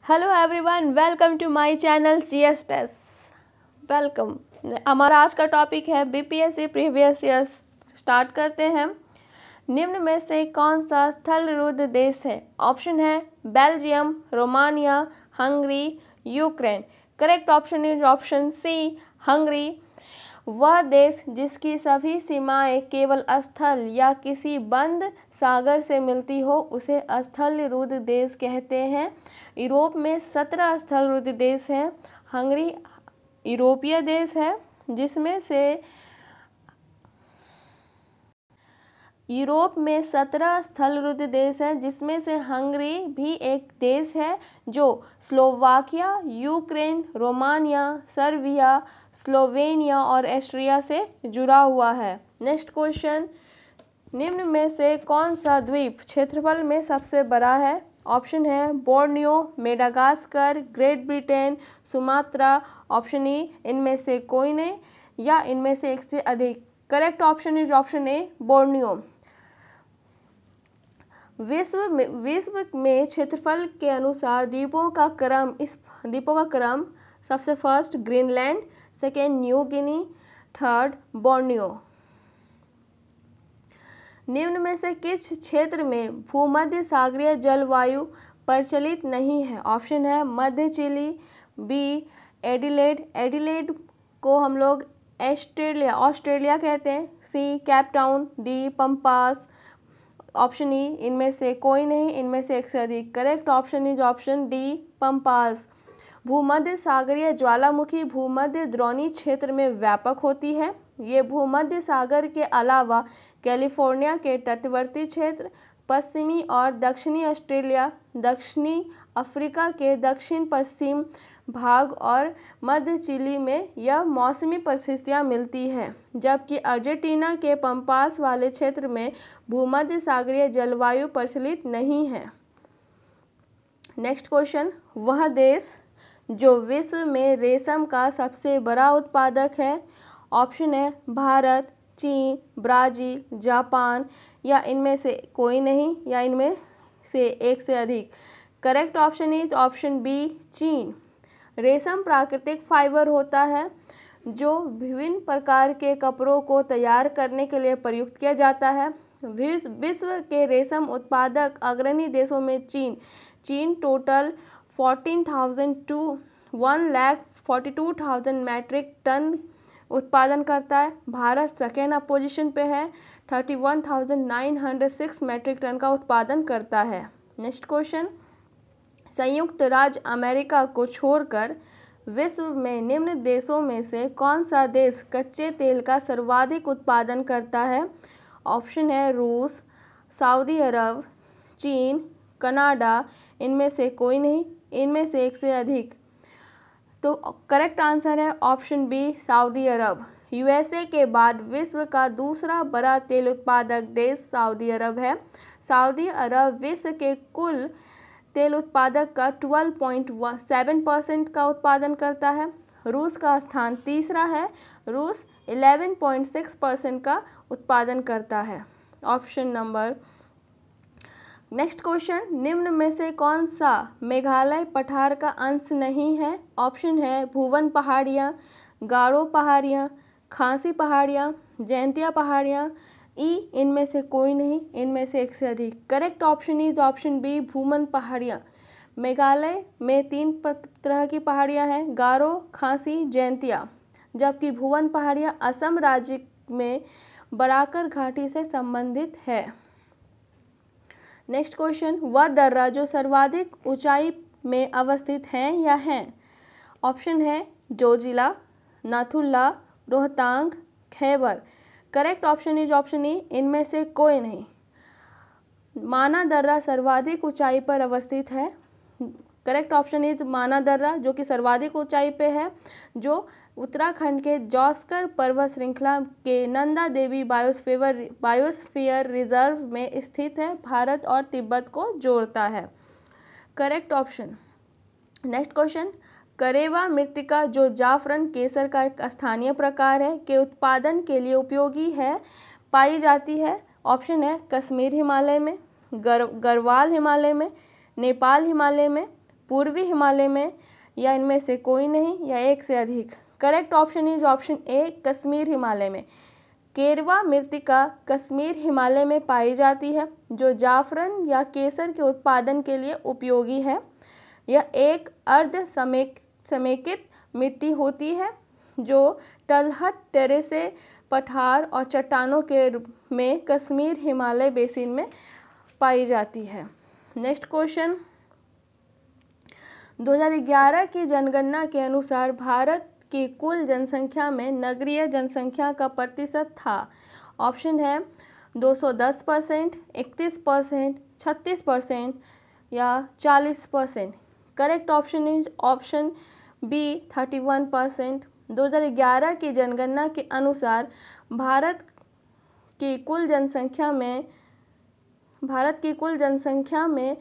Hello everyone, welcome to my channel GS test. Welcome. हमारा आज का टॉपिक है बीपीएससी प्रीवियस ईयर्स। स्टार्ट करते हैं। निम्न में से कौन सा स्थलरुद्ध देश है? ऑप्शन है Belgium, Romania, Hungary, Ukraine. Correct option is option C, Hungary. वह देश जिसकी सभी सीमाएं केवल स्थल या किसी बंद सागर से मिलती हो उसे स्थलरुद्ध देश कहते हैं। यूरोप में 17 स्थलरुद्ध देश हैं। हंगरी यूरोपीय देश है जिसमें से यूरोप में 17 स्थलरुद्ध देश हैं जिसमें से हंगरी भी एक देश है जो Slovakia, Ukraine, Romania, Serbia, Slovenia और ऑस्ट्रिया से जुड़ा हुआ है। नेक्स्ट क्वेश्चन, निम्न में से कौन सा द्वीप क्षेत्रफल में सबसे बड़ा है? ऑप्शन है Borneo, Madagascar, great Britain, Sumatra. Option E, इनमें से कोई नहीं या इनमें से एक से अधिक। Correct option is option A, Borneo. विश्व में क्षेत्रफल के अनुसार द्वीपों का क्रम सबसे first Greenland, second New Guinea, third Borneo. निम्न में से किस क्षेत्र में भूमध्य सागरीय जलवायु प्रचलित नहीं है? ऑप्शन है मध्य चिली, बी एडिलेड, एडिलेड को हम लोग ऑस्ट्रेलिया कहते हैं, C Cape Town, D Pampas. Option E, इनमें से कोई नहीं, इनमें से एक से अधिक। Correct option is option D, Pampas. भूमध्य सागरीय ज्वालामुखी भूमध्य द्रोणी क्षेत्र में व्यापक होती है। ये भूमध्य सागर के अलावा कैलिफोर्निया के तटवर्ती क्षेत्र, पश्चिमी और दक्षिणी ऑस्ट्रेलिया, दक्षिणी अफ्रीका के दक्षिण पश्चिम भाग और मध्य चिली में यह मौसमी परिस्थितियां मिलती हैं, जबकि अर्जेंटीना के पंपास वाले क्षेत्र में भूमध्य सागरीय जलवायु प्रचलित नहीं है। नेक्स्ट क्वेश्चन, वह देश जो विश्व में रेशम का सबसे बड़ा उत्पादक है? ऑप्शन है भारत, चीन, ब्राजील, जापान या इनमें से कोई नहीं या इनमें से एक से अधिक। Correct option is option B, चीन। रेशम प्राकृतिक फाइबर होता है जो विभिन्न प्रकार के कपड़ों को तैयार करने के लिए प्रयुक्त किया जाता है। विश्व के रेशम उत्पादक अग्रणी देशों में चीन टोटल 14,000 टू 1,42,000 मैट्रिक टन उत्पादन करता है। भारत सेकेंड पोजीशन पे है, 31,906 मैट्रिक टन का उत्पादन करता है। नेक्स्ट क्वेश्चन, संयुक्त राज्य अमेरिका को छोड़कर विश्व में निम्न देशों में से कौन सा देश कच्चे तेल का सर्वाधिक उत्पादन करता है? ऑप्शन है रूस, सऊदी अरब, चीन, कनाडा। इनमें से कोई नहीं, इनमें से एक से अधिक। तो करेक्ट आंसर है ऑप्शन बी, सऊदी अरब। यूएसए के बाद विश्व का दूसरा बड़ा तेल उत्पादक देश सऊदी अरब है। सऊदी अरब विश्व के कुल तेल उत्पादक का 12.7% का उत्पादन करता है। रूस का स्थान तीसरा है, रूस 11.6% का उत्पादन करता है। Option number. नेक्स्ट क्वेश्चन, निम्न में से कौन सा मेघालय पठार का अंश नहीं है? ऑप्शन है भुवन पहाड़ियाँ, गारो पहाड़ियाँ, खासी पहाड़ियाँ, जैंतिया पहाड़ियाँ। ई, इनमें से कोई नहीं, इनमें से एक से अधिक। Correct option is option B, भूमन पहाड़ियाँ। मेघालय में 3 तरह की पहाड़ियाँ हैं, गारो, खासी, जैंतिया, जबकि भुवन पहाड़ियाँ असम राज्य में बराकर घाटी से संबंधित है। नेक्स्ट क्वेश्चन, वह दर्रा जो सर्वाधिक ऊंचाई में अवस्थित है या हैं? ऑप्शन है Zoji La, Nathula, Rohtang, Khyber. Correct option is option E, इनमें से कोई नहीं। माना दर्रा सर्वाधिक ऊंचाई पर अवस्थित है। करेक्ट ऑप्शन इज माना दर्रा, जो कि सर्वाधिक ऊंचाई पे है, जो उत्तराखंड के जौस्कर पर्वत श्रृंखला के नंदा देवी बायोस्फीयर रिजर्व में स्थित है, भारत और तिब्बत को जोड़ता है। Correct option. नेक्स्ट क्वेश्चन, करेवा मृत्तिका जो जाफरन केसर का एक स्थानीय प्रकार है के उत्पादन के लिए उपयोगी है पाई जाती है? ऑप्शन है कश्मीर हिमालय में, गढ़वाल हिमालय में, नेपाल हिमालय में, पूर्वी हिमालय में, या इनमें से कोई नहीं, या एक से अधिक। करेक्ट ऑप्शन इज ऑप्शन ए, कश्मीर हिमालय में। केरवा मृत्तिका कश्मीर हिमालय में पाई जाती है, जो जाफरन या केसर के उत्पादन के लिए उपयोगी है। यह एक अर्ध समेकित मिट्टी होती है जो तलहट, टेरेसे, पठार और चट्टानों के में कश्मीर हिमालय बेसिन में पाई जाती है। नेक्स्ट क्वेश्चन, 2011 की जनगणना के अनुसार भारत की कुल जनसंख्या में नगरीय जनसंख्या का प्रतिशत था। ऑप्शन है 210%, 31%, 36% या 40%। Correct option is option B, 31%। 2011 की जनगणना के अनुसार भारत की कुल जनसंख्या में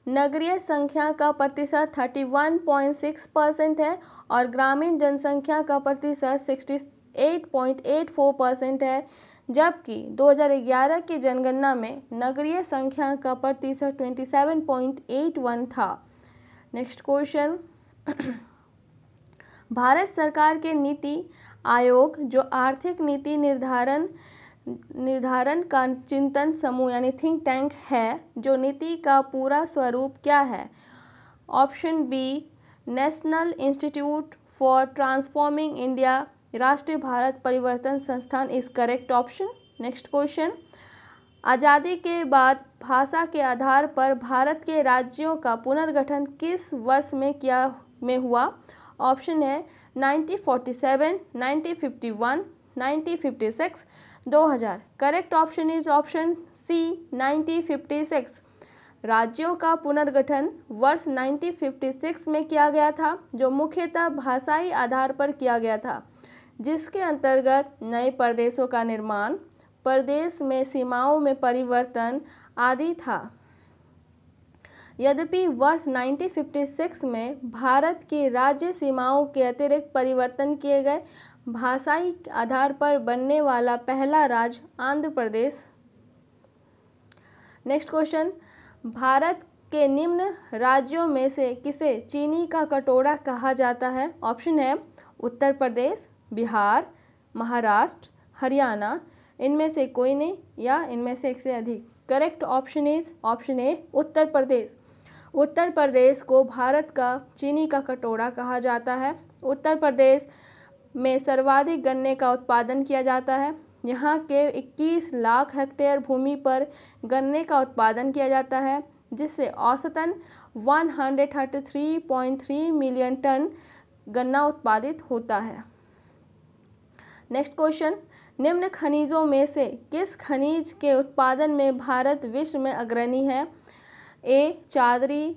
नगरीय संख्या का प्रतिशत 31.6% है और ग्रामीण जनसंख्या का प्रतिशत 68.84% है, जबकि 2011 की जनगणना में नगरीय संख्या का प्रतिशत 27.81 था। नेक्स्ट क्वेश्चन, भारत सरकार के नीति आयोग जो आर्थिक नीति निर्धारण का चिंतन समूह यानी थिंक टैंक है, जो नीति का पूरा स्वरूप क्या है? Option B, National Institute for Transforming India, राष्ट्रीय भारत परिवर्तन संस्थान is correct option. Next question, आज़ादी के बाद भाषा के आधार पर भारत के राज्यों का पुनर्गठन किस वर्ष में हुआ? ऑप्शन है 1947, 1951, 1956, 2000। Correct option is option C, 1956। राज्यों का पुनर्गठन वर्ष 1956 में किया गया था, जो मुख्यतः भाषाई आधार पर किया गया था, जिसके अंतर्गत नए प्रदेशों का निर्माण, प्रदेश में सीमाओं में परिवर्तन आदि था। यद्यपि वर्ष 1956 में भारत की राज्य सीमाओं के अतिरिक्त परिवर्तन किए गए, भाषाई आधार पर बनने वाला पहला राज्य आंध्र प्रदेश। नेक्स्ट क्वेश्चन, भारत के निम्न राज्यों में से किसे चीनी का कटोरा कहा जाता है? ऑप्शन है उत्तर प्रदेश, बिहार, महाराष्ट्र, हरियाणा, इनमें से कोई नहीं, या इनमें से एक से अधिक। Correct option is option A, Uttar Pradesh. Uttar Pradesh को भारत का चीनी का कटोरा कहा जाता है। उत्तर प्रदेश में सर्वाधिक गन्ने का उत्पादन किया जाता है। यहाँ के 21 लाख हेक्टेयर भूमि पर गन्ने का उत्पादन किया जाता है, जिससे औसतन 133.3 मिलियन टन गन्ना उत्पादित होता है। नेक्स्ट क्वेश्चन, निम्न खनिजों में से किस खनिज के उत्पादन में भारत विश्व में अग्रणी है? ए, चादरी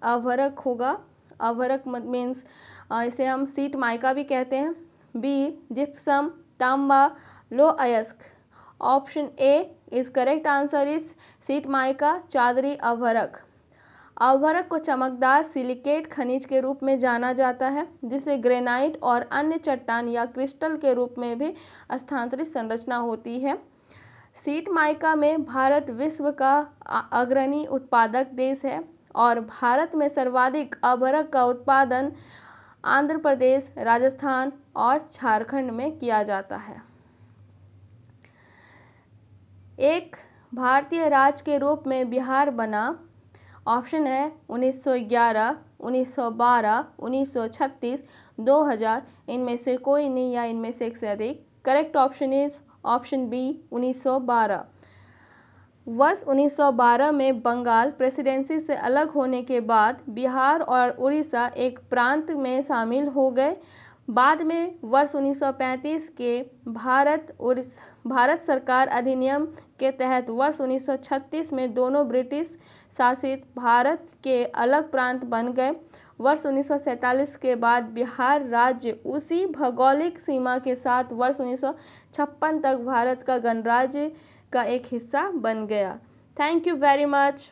अभ्रक होगा, अभ्रक मीन्स इसे हम सीट माइका भी कहते हैं। बी, जिप्सम, तांबा, लो अयस्क। Option A is correct answer is seat mica, चादरी अभ्रक। अभ्रक को चमकदार सिलिकेट खनिज के रूप में जाना जाता है, जिसे ग्रेनाइट और अन्य चट्टान या क्रिस्टल के रूप में भी स्थानांतरित संरचना होती है। सीट माइका में भारत विश्व का अग्रणी उत्पादक देश है और भारत में सर्वाधिक अभ्रक का उत्पादन आंध्र प्रदेश, राजस्थान और झारखंड में किया जाता है। एक भारतीय राज्य के रूप में बिहार बना। ऑप्शन है 1911, 1912, 1936, 2000, इनमें से कोई नहीं, या इनमें से एक से अधिक। Correct option is option B, 1912। वर्ष 1912 में बंगाल प्रेसिडेंसी से अलग होने के बाद बिहार और उड़ीसा एक प्रांत में शामिल हो गए। बाद में वर्ष 1935 के भारत सरकार अधिनियम के तहत वर्ष 1936 में दोनों ब्रिटिश शासित भारत के अलग प्रांत बन गए। वर्ष 1947 के बाद बिहार राज्य उसी भौगोलिक सीमा के साथ वर्ष 1956 तक भारत का गणराज्य का एक हिस्सा बन गया। Thank you very much.